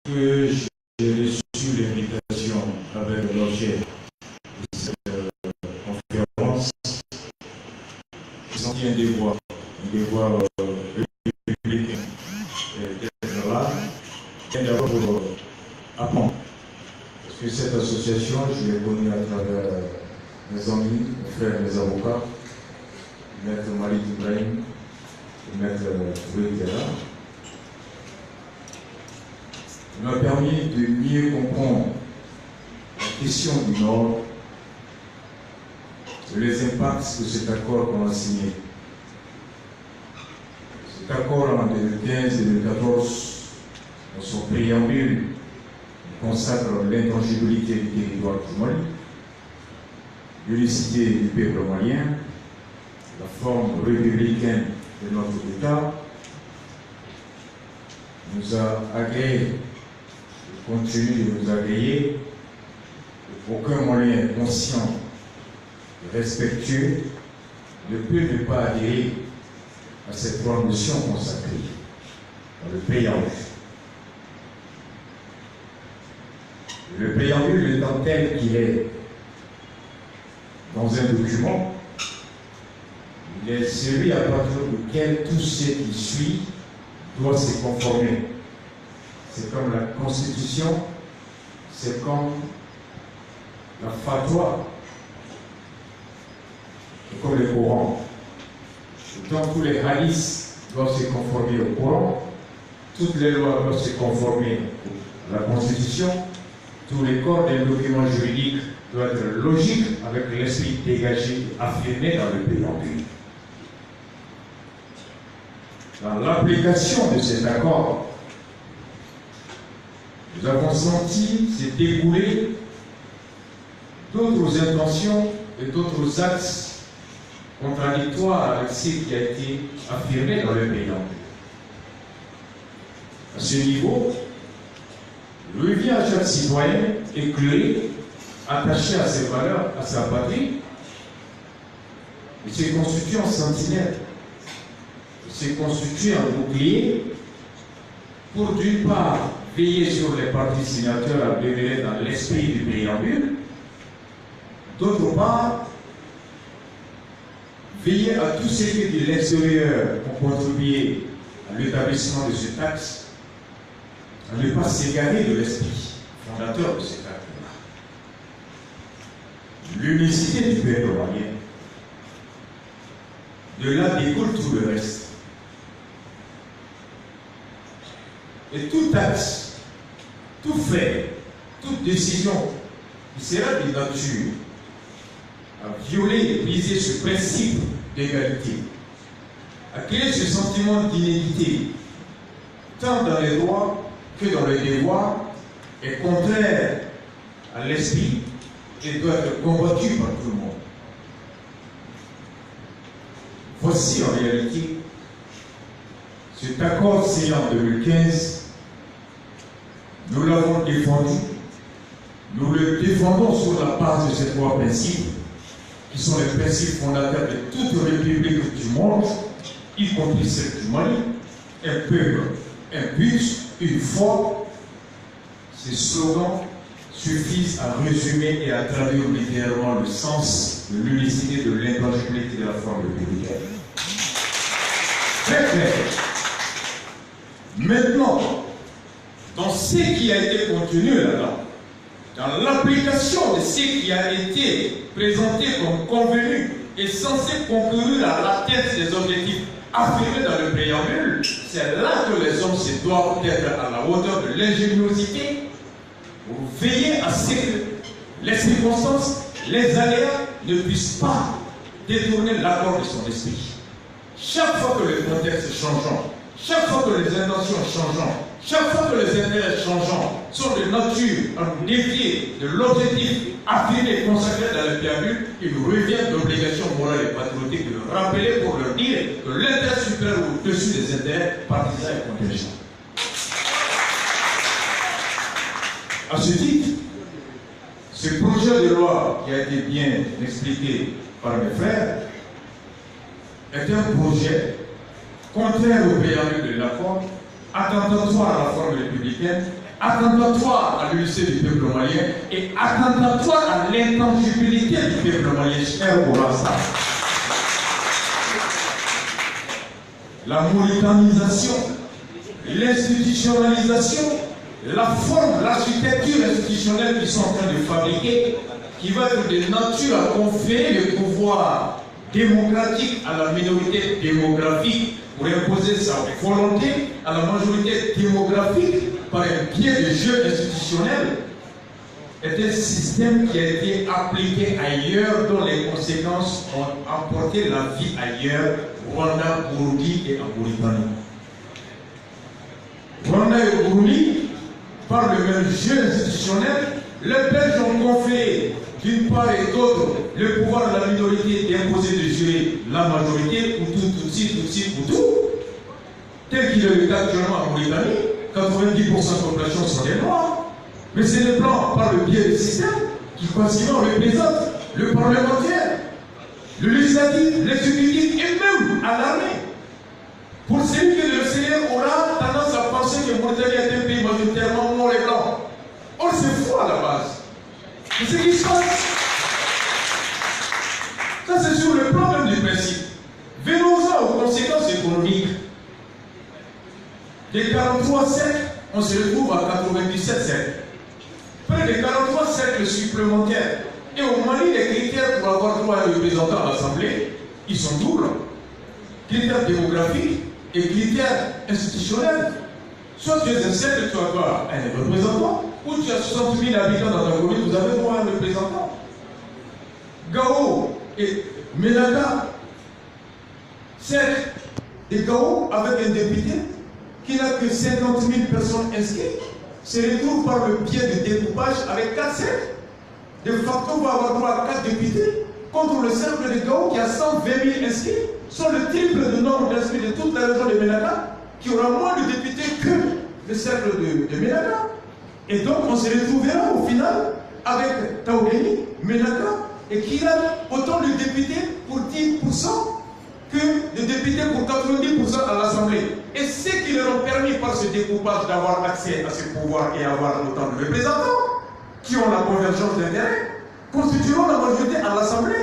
que j'ai reçu l'invitation avec l'objet de cette conférence, j'ai senti un devoir républicain d'être là, et d'abord pour apprendre. Parce que cette association, je l'ai connue à travers mes amis, mes frères, mes avocats, Maître Malik Ibrahim et Maître Louis Terra. Il m'a permis de mieux comprendre la question du Nord et les impacts de cet accord qu'on a signé. Cet accord en 2015-2014, dans son préambule, consacre l'intangibilité du territoire du Mali, l'unicité du peuple malien, la forme républicaine de notre État, nous a agréé, continue de nous agréer, aucun Malien conscient et respectueux ne peut ne pas adhérer à cette promotion consacrée dans le préambule. Le préambule étant tel qu'il est dans un document, il est celui à partir duquel tout ce qui suit doit se conformer. C'est comme la Constitution, c'est comme la fatwa, c'est comme le Coran. Donc tous les hadiths doivent se conformer au Coran, toutes les lois doivent se conformer à la Constitution, tous les corps des documents juridiques doivent être logiques avec l'esprit dégagé affirmé dans le préambule. Dans l'application de cet accord, nous avons senti se découler d'autres intentions et d'autres axes contradictoires avec ce qui a été affirmé dans le préambule. À ce niveau, il revient à chaque citoyen éclairé, attaché à ses valeurs, à sa patrie, de se constituer en sentinelle, de se constituer en bouclier, pour d'une part veiller sur les parties signataires à demeurer dans l'esprit du préambule, d'autre part veiller à tous ceux qui de l'extérieur ont contribué à l'établissement de ce texte, à ne pas s'égarer de l'esprit fondateur de cet acte-là. L'unicité du peuple malien. De là découle tout le reste. Et tout acte, tout fait, toute décision qui sera de nature à violer et briser ce principe d'égalité, à créer ce sentiment d'inégalité, tant dans les droits que dans le devoir, est contraire à l'esprit et doit être combattu par tout le monde. Voici en réalité cet accord signé en 2015, nous l'avons défendu, nous le défendons sur la base de ces trois principes, qui sont les principes fondateurs de toute république du monde, y compris celle du Mali, un peuple, un but, une foi. Ces slogans suffisent à résumer et à traduire littéralement le sens de l'unicité, de l'intangibilité de la forme républicaine. Très clair. Maintenant, dans ce qui a été contenu là-dedans, dans l'application de ce qui a été présenté comme convenu et censé concourir à l'atteinte des objectifs affirmés dans le préambule, c'est là que les hommes se doivent être à la hauteur de l'ingéniosité pour veiller à ce que les circonstances, les aléas ne puissent pas détourner l'accord de son esprit. Chaque fois que le contexte changeant, chaque fois que les intentions changeant, chaque fois que les intérêts changeants sont de nature à dévier de l'objectif affirmé et consacré dans le préambule, il revient d'obligation morale et patriotique de le rappeler pour leur dire que l'intérêt supérieur au-dessus des intérêts partisans et contingents. À ce titre, ce projet de loi qui a été bien expliqué par mes frères est un projet contraire au préambule de l'accord, attentatoire à la forme républicaine attentatoire à l'unité du peuple malien et attentatoire à l'intangibilité du peuple malien. Cher Bourassa. La mauritanisation, l'institutionnalisation, la forme, l'architecture institutionnelle qu'ils sont en train de fabriquer, qui va être de nature à conférer le pouvoir démocratique à la minorité démographique pour imposer sa volonté à la majorité démographique par un biais de jeu institutionnel, est un système qui a été appliqué ailleurs, dont les conséquences ont apporté la vie ailleurs, Rwanda, Burundi et en Mauritanie. Rwanda et Burundi, par le même jeu institutionnel, les Belges ont conféré d'une part et d'autre le pouvoir de la minorité d'imposer de gérer la majorité, ou tout, tel qu'il est le cas actuellement en Mauritanie. 90% de la population sont des Noirs. Mais c'est le plan par le biais du système qui quasiment représente le parlementaire, le législatif, l'exécutif et même à l'armée. Pour celui que le Seigneur aura tendance à penser que Mauritanie est un pays majoritairement noir et blanc. Or, c'est faux à la base. C'est ce qui se passe. Ça, c'est sur le plan même du principe. Venons-en aux conséquences économiques. Des 43 cercles, on se retrouve à 97 cercles. Près de 43 cercles supplémentaires. Et au Mali, les critères pour avoir droit à un représentant à l'Assemblée, ils sont doubles. Critères démographiques et critères institutionnels. Soit tu es un cercle, tu as droit à un représentant, ou tu as 60 000 habitants dans ta commune, vous avez droit à un représentant. Gao et Ménaka, cercle de Gao avec un député qui n'a que 50 000 personnes inscrites, se retrouve par le biais de découpage avec 4 cercles. De facto, on va avoir droit à 4 députés contre le cercle de Gao qui a 120 000 inscrits, soit le triple du nombre d'inscrits de toute la région de Ménaka, qui aura moins de députés que le cercle de Ménaka. Et donc, on se retrouvera au final avec Taoubeni, Ménaka, et qui a autant de députés pour 10% que de députés pour 90% à l'Assemblée. Et ce qui leur ont permis par ce découpage d'avoir accès à ce pouvoir et avoir autant de représentants qui ont la convergence d'intérêts, constitueront la majorité à l'Assemblée.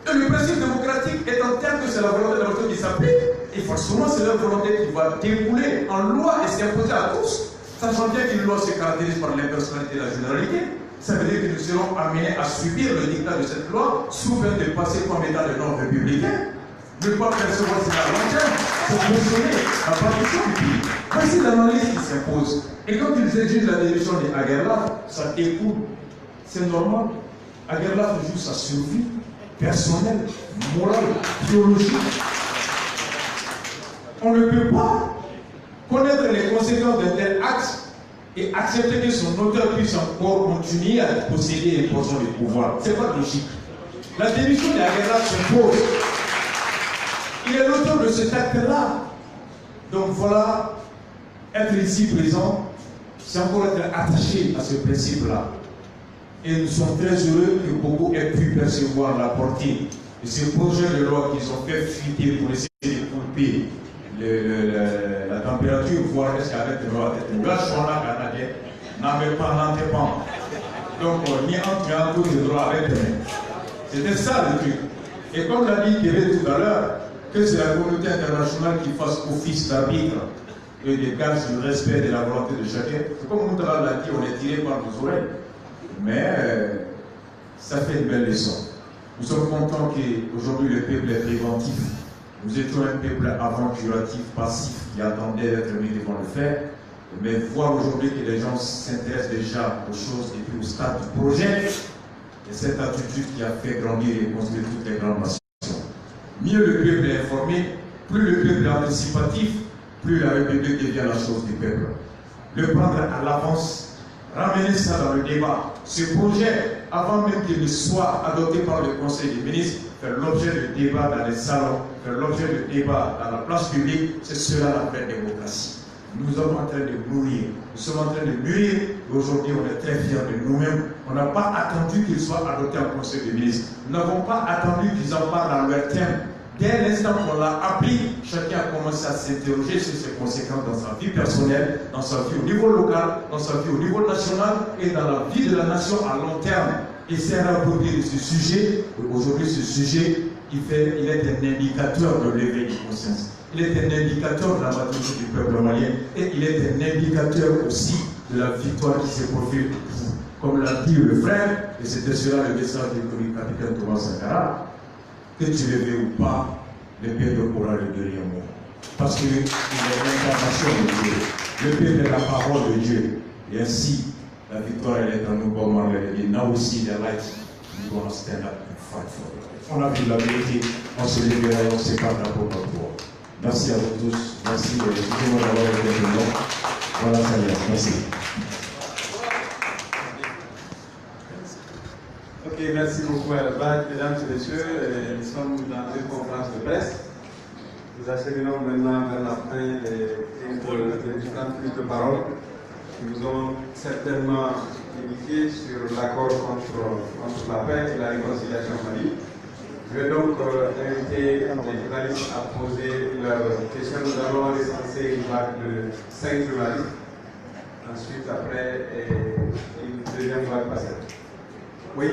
Et le principe démocratique étant tel que c'est la volonté de la majorité qui s'applique, et forcément c'est leur volonté qui va découler en loi et s'imposer à tous, sachant bien qu'une loi se caractérise par l'impersonnalité et la généralité. Ça veut dire que nous serons amenés à subir le dictat de cette loi sous peine de passer comme état de normes républicains. Ne pas percevoir ces avantages, c'est fonctionner à partition du pays. Voici l'analyse qui s'impose. Et quand ils exigent la démission de Aguerlaf, ça découle. C'est normal. Aguerlaf joue sa survie personnelle, morale, biologique. On ne peut pas connaître les conséquences d'un tel acte et accepter que son auteur puisse encore continuer à posséder les portions du pouvoir. Ce n'est pas logique. La démission d'Aguerlaf s'impose. Il est l'auteur de cet acte-là. Donc voilà, être ici présent, c'est encore être attaché à ce principe-là. Et nous sommes très heureux que beaucoup aient pu percevoir la portée de ce projet de loi qu'ils ont fait fuiter pour essayer de couper la température, voir est-ce qu'avec le loi de là, canadien, n'avait pas l'antépant. Donc, ni entre tout le droit avec eux. C'était ça le truc. Et comme l'a dit Kéré tout à l'heure, que c'est la communauté internationale qui fasse office d'arbitre et de garde sur le respect de la volonté de chacun. C'est comme Moutara l'a dit, on est tiré par nos oreilles. Mais ça fait une belle leçon. Nous sommes contents qu'aujourd'hui le peuple est préventif. Nous étions un peuple aventuratif, passif, qui attendait d'être mis devant le fait. Mais voir aujourd'hui que les gens s'intéressent déjà aux choses et puis au stade du projet, et cette attitude qui a fait grandir et construire toutes les grandes nations. Mieux le peuple est informé, plus le peuple est anticipatif, plus la République devient la chose du peuple. Le prendre à l'avance, ramener ça dans le débat. Ce projet, avant même qu'il ne soit adopté par le Conseil des ministres, faire l'objet de débat dans les salons, faire l'objet de débat dans la place publique, c'est cela la vraie démocratie. Nous sommes en train de mûrir. Nous sommes en train de mûrir et aujourd'hui on est très fiers de nous-mêmes. On n'a pas attendu qu'il soit adopté en Conseil des ministres. Nous n'avons pas attendu qu'ils en parlent dans leur thème dès l'instant qu'on l'a appris, chacun a commencé à s'interroger sur ses conséquences dans sa vie personnelle, dans sa vie au niveau local, dans sa vie au niveau national et dans la vie de la nation à long terme. Et c'est rapporté de ce sujet. Aujourd'hui, ce sujet, il est un indicateur de l'éveil de conscience. Il est un indicateur de la maturité du peuple malien et il est un indicateur aussi de la victoire qui se profile. Comme l'a dit le frère, et c'était cela le message du capitaine Thomas Sankara, que tu le veux ou pas, le Père aura le derrière moi. Parce qu'il est l'incarnation de Dieu, le Père est la parole de Dieu. Et ainsi, la victoire elle est en nous comme Marley. Et now we see the light, we're going to stand up and fight for it. On a vu la vérité, on se libère et on se battra pour notre droit. Merci à vous tous, merci, excusez-moi d'avoir été présent. Voilà, ça y est, merci. Ok, merci beaucoup à la base, mesdames et messieurs. Nous sommes dans une conférence de presse. Nous acheminons maintenant vers la fin des différentes prises de parole qui nous ont certainement édifié sur l'accord contre la paix et la réconciliation au Mali. Je vais donc inviter les journalistes à poser leurs questions. Nous allons recenser une vague de 5 journalistes. Ensuite, après, une deuxième vague passée. Oui.